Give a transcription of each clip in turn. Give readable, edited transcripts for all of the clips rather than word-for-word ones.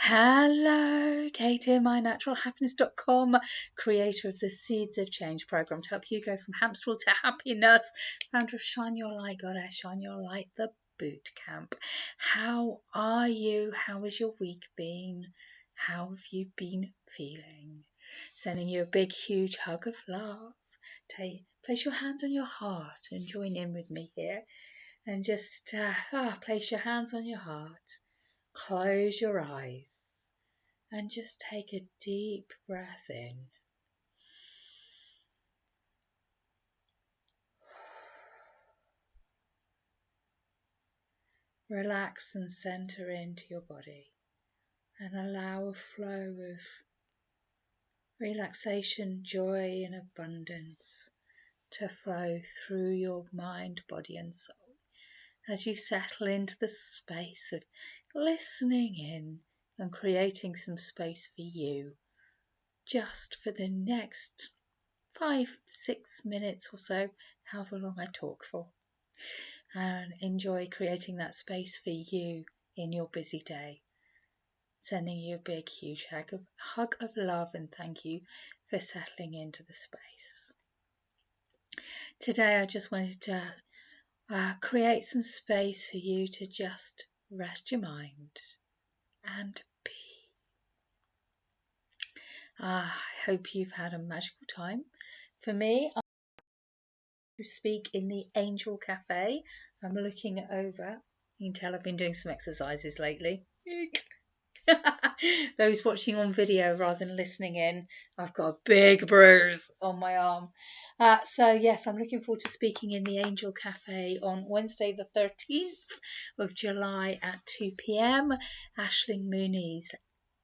Hello, Kate here, mynaturalhappiness.com, creator of the Seeds of Change program to help you go from hamster wheel to happiness, founder of Shine Your Light, Goddess Shine Your Light, the boot camp. How are you? How has your week been? How have you been feeling? Sending you a big, huge hug of love. Place your hands on your heart and join in with me here. And just place your hands on your heart. Close your eyes and just take a deep breath in. Relax and center into your body and allow a flow of relaxation, joy and abundance to flow through your mind, body and soul as you settle into the space of listening in and creating some space for you just for the next 5-6 minutes or so, however long I talk for, and enjoy creating that space for you in your busy day. Sending you a big huge hug of love and thank you for settling into the space. Today I just wanted to create some space for you to just rest your mind and be. I hope you've had a magical time. For me, to speak in the Angel Cafe. I'm looking over. You can tell I've been doing some exercises lately. Those watching on video rather than listening in, I've got a big bruise on my arm. So yes, I'm looking forward to speaking in the Angel Cafe on Wednesday the 13th of July at 2 p.m. Aisling Mooney's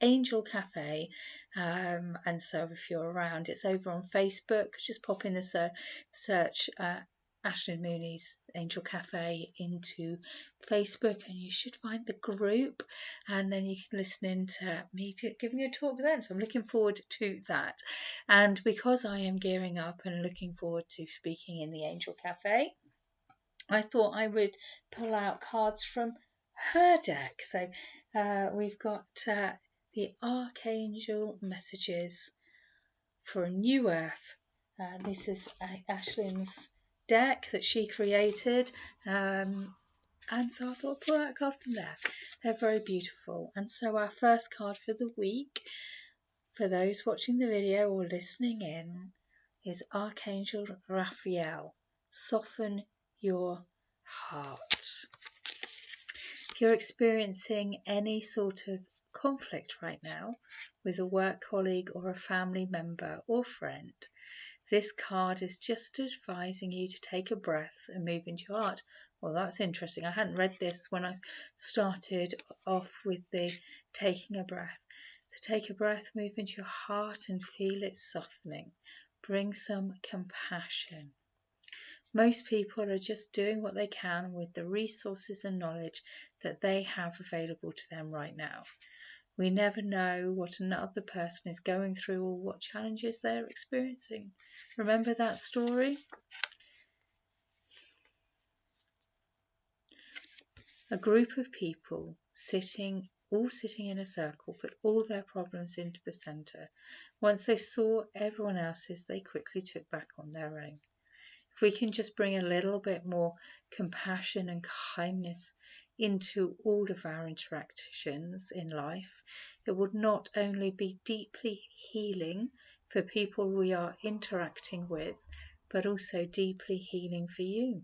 Angel Cafe, and so if you're around, it's over on Facebook. Just pop in the search Aisling Mooney's Angel Cafe into Facebook and you should find the group, and then you can listen in to me giving a talk then. So I'm looking forward to that, and because I am gearing up and looking forward to speaking in the Angel Cafe, I thought I would pull out cards from her deck. So we've got the Archangel Messages for a New Earth. This is Aisling's deck that she created, and so I thought I'd pull out a card from there. They're very beautiful. And so our first card for the week, for those watching the video or listening in, is Archangel Raphael. Soften your heart. If you're experiencing any sort of conflict right now with a work colleague or a family member or friend, this card is just advising you to take a breath and move into your heart. Well, that's interesting. I hadn't read this when I started off with the taking a breath. So take a breath, move into your heart and feel it softening. Bring some compassion. Most people are just doing what they can with the resources and knowledge that they have available to them right now. We never know what another person is going through or what challenges they're experiencing. Remember that story? A group of people all sitting in a circle, put all their problems into the centre. Once they saw everyone else's, they quickly took back on their own. If we can just bring a little bit more compassion and kindness into all of our interactions in life, it would not only be deeply healing for people we are interacting with, but also deeply healing for you.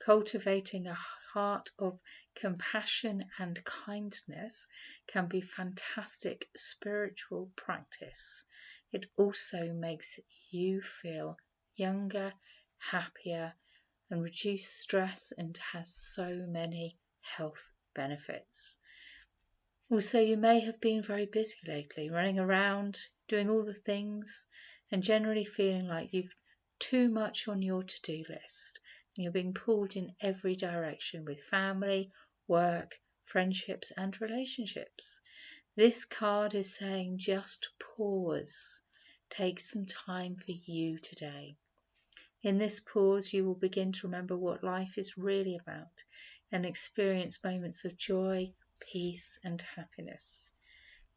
Cultivating a heart of compassion and kindness can be fantastic spiritual practice. It also makes you feel younger, happier, and reduce stress, and has so many health benefits. Also, you may have been very busy lately, running around, doing all the things, and generally feeling like you've too much on your to-do list. And you're being pulled in every direction with family, work, friendships, and relationships. This card is saying just pause. Take some time for you today. In this pause, you will begin to remember what life is really about and experience moments of joy, peace, and happiness.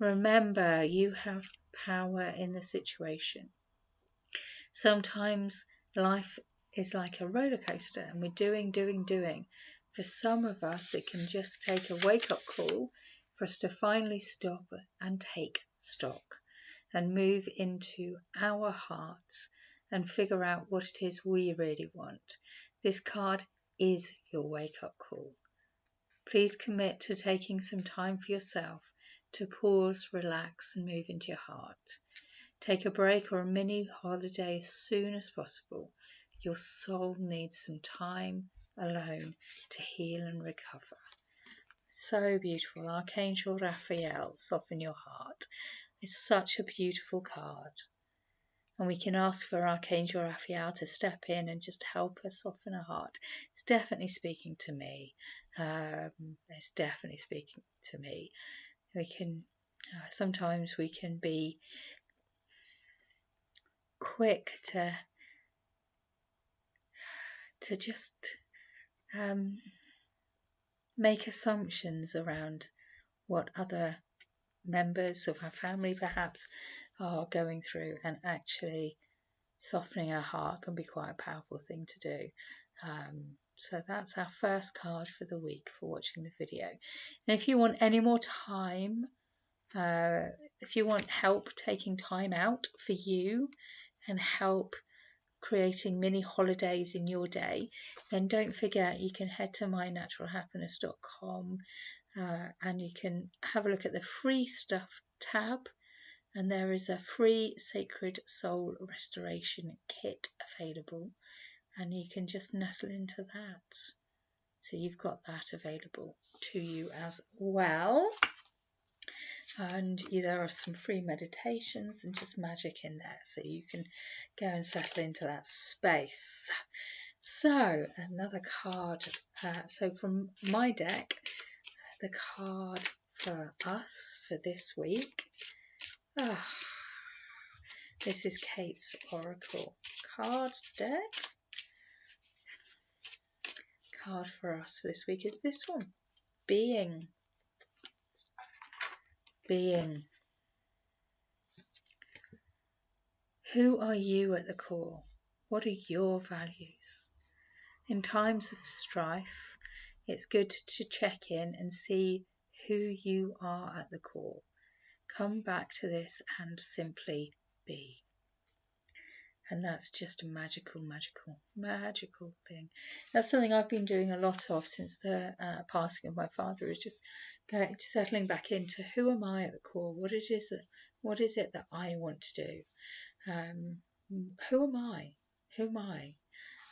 Remember, you have power in the situation. Sometimes life is like a roller coaster and we're doing. For some of us, it can just take a wake-up call for us to finally stop and take stock and move into our hearts and figure out what it is we really want. This card is your wake-up call. Please commit to taking some time for yourself to pause, relax, and move into your heart. Take a break or a mini holiday as soon as possible. Your soul needs some time alone to heal and recover. So beautiful. Archangel Raphael, soften your heart. It's such a beautiful card. And we can ask for Archangel Raphael to step in and just help us soften our heart. It's definitely speaking to me. It's definitely speaking to me. We can sometimes we can be quick to just make assumptions around what other members of our family perhaps are going through, and actually softening our heart can be quite a powerful thing to do. So that's our first card for the week for watching the video. And if you want any more time, if you want help taking time out for you and help creating mini holidays in your day, then don't forget you can head to mynaturalhappiness.com and you can have a look at the free stuff tab, and there is a free Sacred Soul Restoration Kit available, and you can just nestle into that. So you've got that available to you as well. And there are some free meditations and just magic in there, so you can go and settle into that space. So another card. So from my deck, the card for us for this week. This is Kate's Oracle card deck. Card for us for this week is this one. Being. Who are you at the core? What are your values? In times of strife, it's good to check in and see who you are at the core. Come back to this and simply be. And that's just a magical thing. That's something I've been doing a lot of since the passing of my father, is just settling back into who am I at the core? What is it that I want to do? Who am I?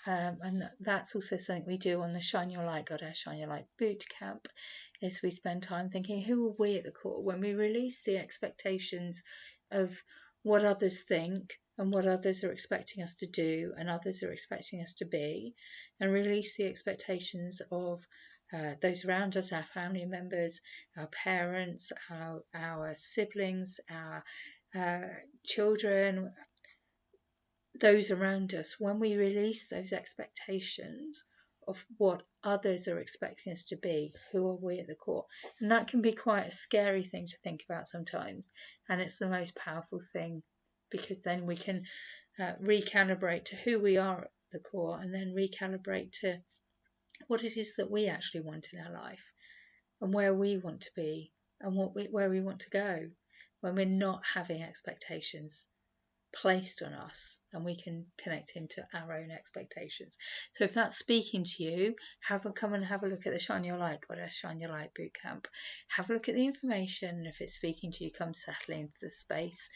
And that's also something we do on the Shine Your Light Goddess, Shine Your Light boot camp, is we spend time thinking, who are we at the core? When we release the expectations of what others think and what others are expecting us to do and others are expecting us to be, and release the expectations of those around us, our family members, our parents, our siblings, our children, those around us, when we release those expectations of what others are expecting us to be, who are we at the core? And that can be quite a scary thing to think about sometimes, and it's the most powerful thing, because then we can recalibrate to who we are at the core, and then recalibrate to what it is that we actually want in our life and where we want to be and where we want to go, when we're not having expectations placed on us, and we can connect into our own expectations. So if that's speaking to you, come and have a look at the Shine Your Light Goddess, Shine Your Light bootcamp. Have a look at the information, and if it's speaking to you, come settle into the space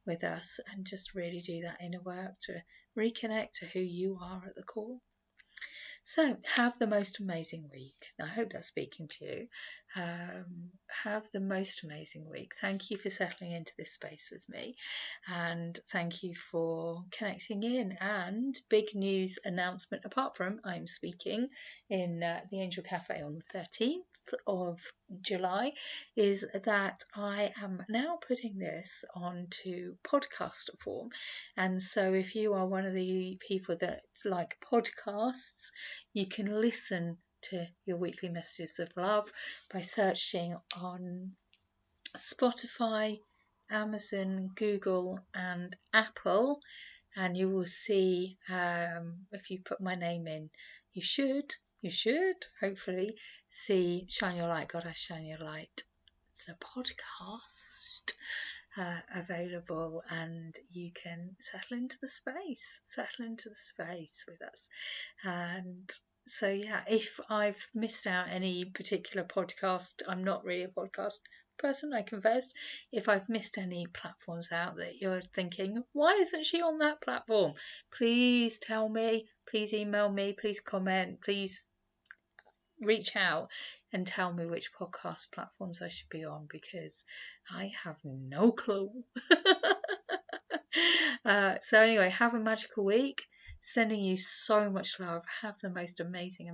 with us and just really do that inner work to reconnect to who you are at the core. So have the most amazing week. I hope that's speaking to you. Have the most amazing week. Thank you for settling into this space with me, and thank you for connecting in. And big news announcement, apart from I'm speaking in the Angel Cafe on the 13th of July, is that I am now putting this onto podcast form. And so if you are one of the people that like podcasts, you can listen to your weekly messages of love by searching on Spotify, Amazon, Google, and Apple, and you will see if you put my name in, you should hopefully see Shine Your Light, God I Shine Your Light, the podcast available, and you can settle into the space with us. And so yeah, if I've missed out any particular podcast, I'm not really a podcast person, I confess. If I've missed any platforms out that you're thinking, why isn't she on that platform, please tell me, please email me, please comment, please reach out and tell me which podcast platforms I should be on, because I have no clue. So anyway, have a magical week. Sending you so much love. Have the most amazing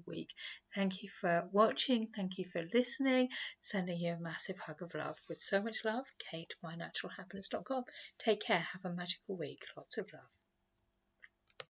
week. Thank you for watching. Thank you for listening. Sending you a massive hug of love. With so much love, Kate, mynaturalhappiness.com. Take care. Have a magical week. Lots of love.